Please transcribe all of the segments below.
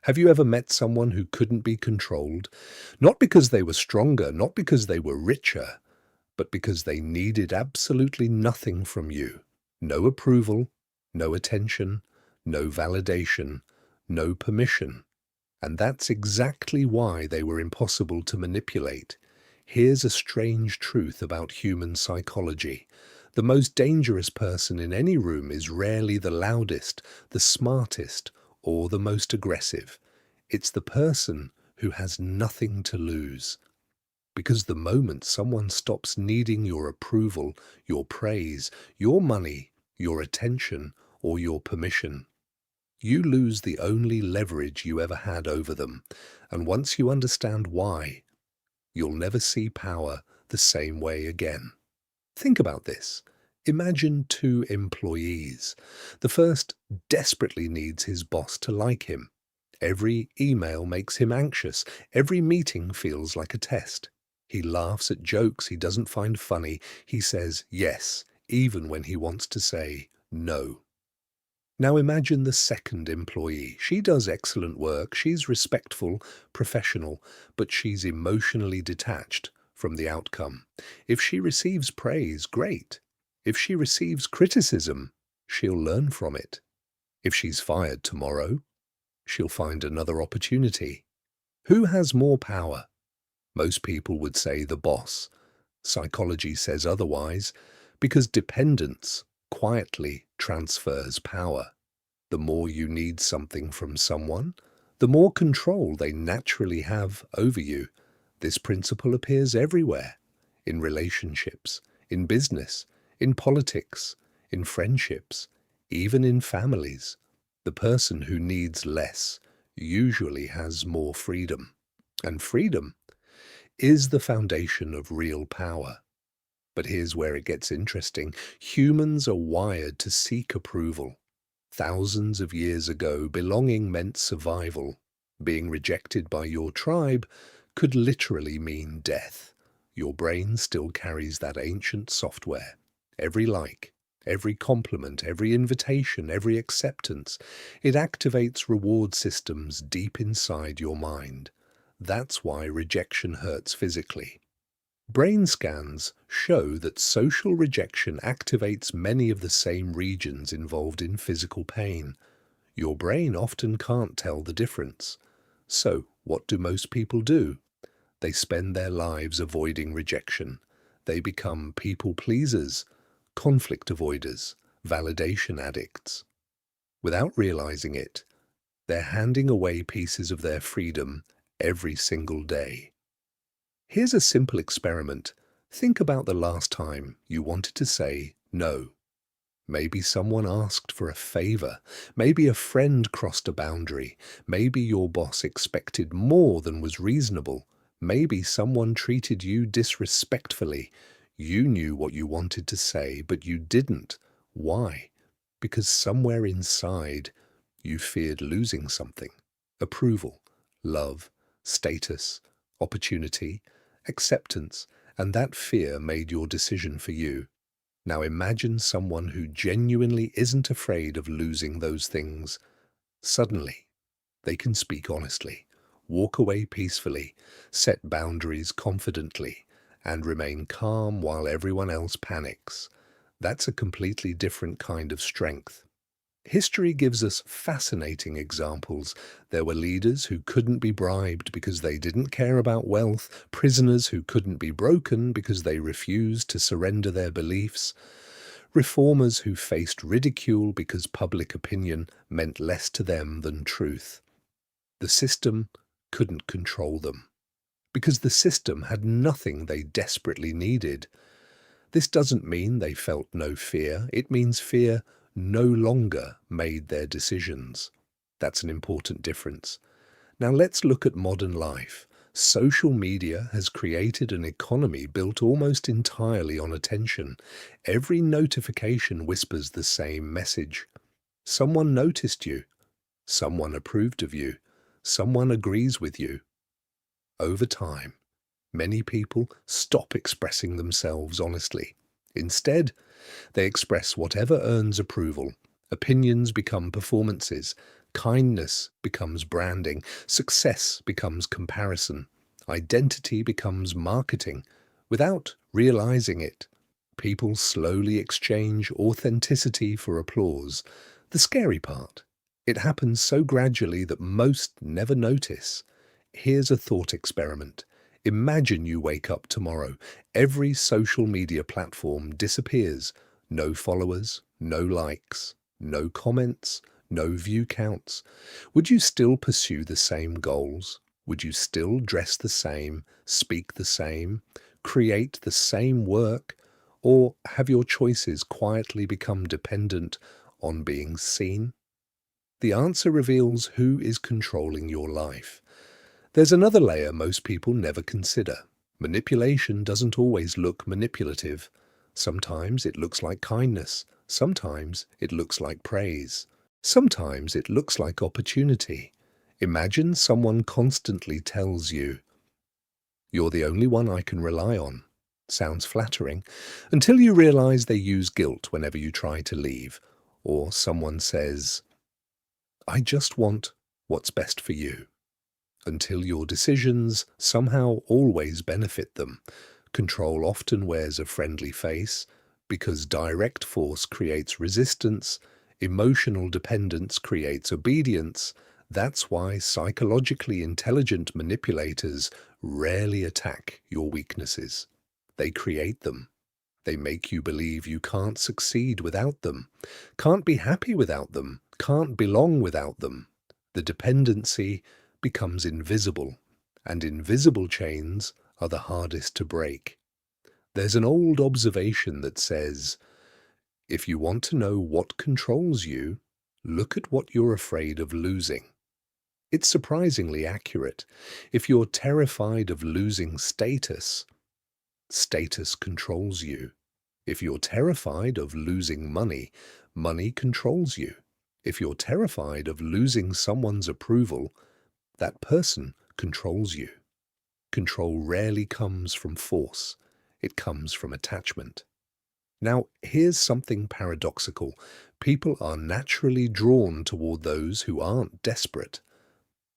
Have you ever met someone who couldn't be controlled? Not because they were stronger, not because they were richer, but because they needed absolutely nothing from you. No approval, no attention, no validation, no permission. And that's exactly why they were impossible to manipulate. Here's a strange truth about human psychology. The most dangerous person in any room is rarely the loudest, the smartest, or the most aggressive. It's the person who has nothing to lose. Because the moment someone stops needing your approval, your praise, your money, your attention, or your permission, you lose the only leverage you ever had over them. And once you understand why, you'll never see power the same way again. Think about this. Imagine two employees. The first desperately needs his boss to like him. Every email makes him anxious. Every meeting feels like a test. He laughs at jokes he doesn't find funny. He says yes, even when he wants to say no. Now imagine the second employee. She does excellent work. She's respectful, professional, but she's emotionally detached from the outcome. If she receives praise, great. If she receives criticism, she'll learn from it. If she's fired tomorrow, she'll find another opportunity. Who has more power? Most people would say the boss. Psychology says otherwise, because dependence quietly transfers power. The more you need something from someone, the more control they naturally have over you. This principle appears everywhere, in relationships, in business, in politics, in friendships, even in families. The person who needs less usually has more freedom. And freedom is the foundation of real power. But here's where it gets interesting. Humans are wired to seek approval. Thousands of years ago, belonging meant survival. Being rejected by your tribe could literally mean death. Your brain still carries that ancient software. Every like, every compliment, every invitation, every acceptance, it activates reward systems deep inside your mind. That's why rejection hurts physically. Brain scans show that social rejection activates many of the same regions involved in physical pain. Your brain often can't tell the difference. So, what do most people do? They spend their lives avoiding rejection. They become people pleasers, conflict avoiders, validation addicts. Without realizing it, they're handing away pieces of their freedom every single day. Here's a simple experiment. Think about the last time you wanted to say no. Maybe someone asked for a favor. Maybe a friend crossed a boundary. Maybe your boss expected more than was reasonable. Maybe someone treated you disrespectfully. You knew what you wanted to say, but you didn't. Why? Because somewhere inside, you feared losing something. Approval, love, status, opportunity, acceptance, and that fear made your decision for you. Now imagine someone who genuinely isn't afraid of losing those things. Suddenly, they can speak honestly, walk away peacefully, set boundaries confidently, and remain calm while everyone else panics. That's a completely different kind of strength. History gives us fascinating examples. There were leaders who couldn't be bribed because they didn't care about wealth, prisoners who couldn't be broken because they refused to surrender their beliefs, reformers who faced ridicule because public opinion meant less to them than truth. The system couldn't control them because the system had nothing they desperately needed. This doesn't mean they felt no fear. It means fear no longer made their decisions. That's an important difference. Now let's look at modern life. Social media has created an economy built almost entirely on attention. Every notification whispers the same message. Someone noticed you. Someone approved of you. Someone agrees with you. Over time, many people stop expressing themselves honestly. Instead, they express whatever earns approval. Opinions become performances. Kindness becomes branding, success becomes comparison, identity becomes marketing. Without realizing it, people slowly exchange authenticity for applause. The scary part, it happens so gradually that most never notice. Here's a thought experiment. Imagine you wake up tomorrow. Every social media platform disappears. No followers, no likes, no comments, no view counts. Would you still pursue the same goals? Would you still dress the same, speak the same, create the same work? Or have your choices quietly become dependent on being seen? The answer reveals who is controlling your life. There's another layer most people never consider. Manipulation doesn't always look manipulative. Sometimes it looks like kindness. Sometimes it looks like praise. Sometimes it looks like opportunity. Imagine someone constantly tells you, "You're the only one I can rely on." Sounds flattering, until you realize they use guilt whenever you try to leave. Or someone says, "I just want what's best for you," until your decisions somehow always benefit them. Control often wears a friendly face because direct force creates resistance, emotional dependence creates obedience. That's why psychologically intelligent manipulators rarely attack your weaknesses. They create them. They make you believe you can't succeed without them, can't be happy without them, can't belong without them. The dependency becomes invisible, and invisible chains are the hardest to break. There's an old observation that says, if you want to know what controls you, look at what you're afraid of losing. It's surprisingly accurate. If you're terrified of losing status, status controls you. If you're terrified of losing money, money controls you. If you're terrified of losing someone's approval, that person controls you. Control rarely comes from force. It comes from attachment. Now, here's something paradoxical. People are naturally drawn toward those who aren't desperate.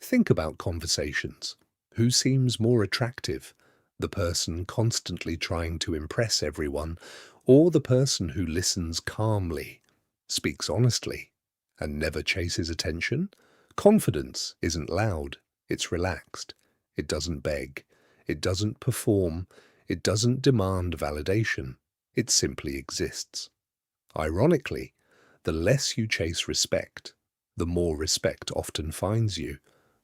Think about conversations. Who seems more attractive? The person constantly trying to impress everyone, or the person who listens calmly, speaks honestly, and never chases attention? Confidence isn't loud, it's relaxed. It doesn't beg. It doesn't perform. It doesn't demand validation. It simply exists. Ironically, the less you chase respect, the more respect often finds you.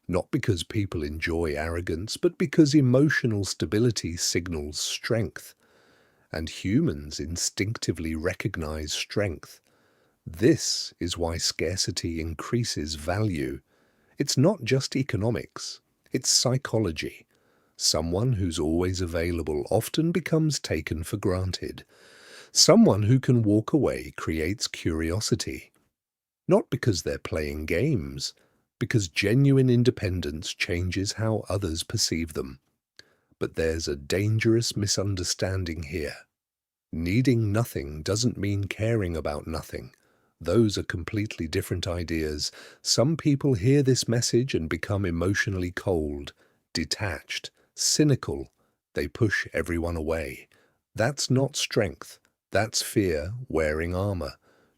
Not because people enjoy arrogance, but because emotional stability signals strength. And humans instinctively recognize strength. This is why scarcity increases value. It's not just economics, it's psychology. Someone who's always available often becomes taken for granted. Someone who can walk away creates curiosity. Not because they're playing games, because genuine independence changes how others perceive them. But there's a dangerous misunderstanding here. Needing nothing doesn't mean caring about nothing. Those are completely different ideas. Some people hear this message and become emotionally cold, detached, cynical. They push everyone away. That's not strength. That's fear wearing armor.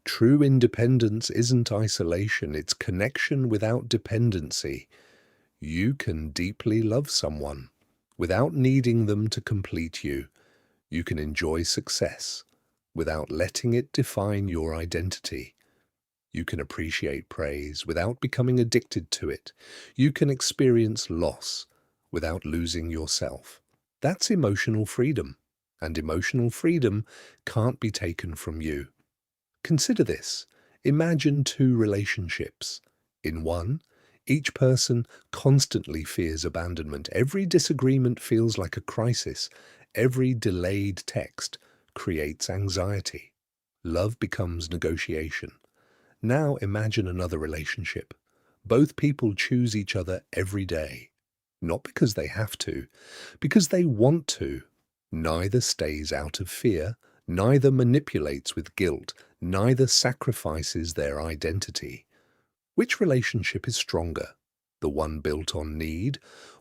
True independence isn't isolation, it's connection without dependency. You can deeply love someone without needing them to complete you. You can enjoy success without letting it define your identity. You can appreciate praise without becoming addicted to it. You can experience loss without losing yourself. That's emotional freedom, and emotional freedom can't be taken from you. Consider this. Imagine two relationships. In one, each person constantly fears abandonment. Every disagreement feels like a crisis. Every delayed text creates anxiety. Love becomes negotiation. Now imagine another relationship. Both people choose each other every day. Not because they have to, because they want to. Neither stays out of fear. Neither manipulates with guilt. Neither sacrifices their identity. Which relationship is stronger? The one built on need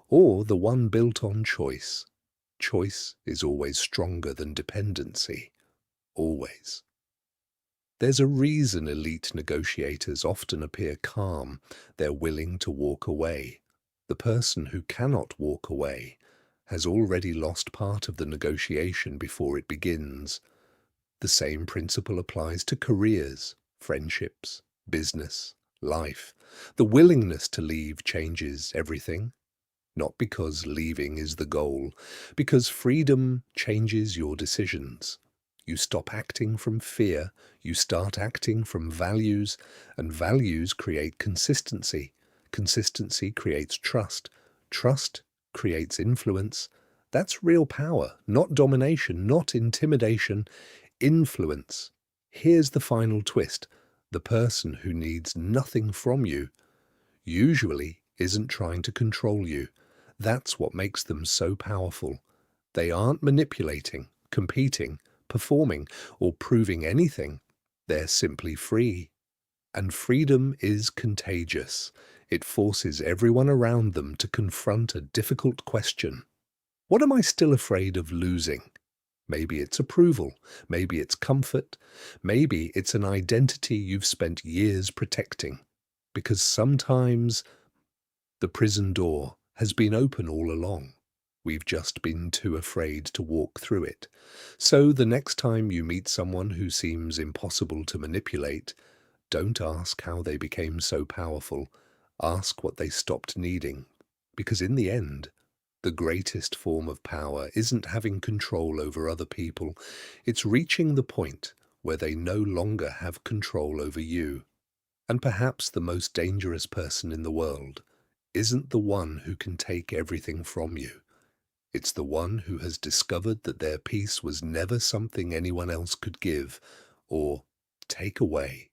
or the one built on choice? Choice is always stronger than dependency. Always. There's a reason elite negotiators often appear calm. They're willing to walk away. The person who cannot walk away has already lost part of the negotiation before it begins. The same principle applies to careers, friendships, business, life. The willingness to leave changes everything. Not because leaving is the goal, because freedom changes your decisions. You stop acting from fear, you start acting from values, and values create consistency. Consistency creates trust. Trust creates influence. That's real power, not domination, not intimidation, influence. Here's the final twist. The person who needs nothing from you usually isn't trying to control you. That's what makes them so powerful. They aren't manipulating, competing, performing, or proving anything. They're simply free. And freedom is contagious. It forces everyone around them to confront a difficult question. What am I still afraid of losing? Maybe it's approval. Maybe it's comfort. Maybe it's an identity you've spent years protecting. Because sometimes the prison door has been open all along. We've just been too afraid to walk through it. So the next time you meet someone who seems impossible to manipulate, don't ask how they became so powerful. Ask what they stopped needing. Because in the end, the greatest form of power isn't having control over other people. It's reaching the point where they no longer have control over you. And perhaps the most dangerous person in the world isn't the one who can take everything from you. It's the one who has discovered that their peace was never something anyone else could give or take away.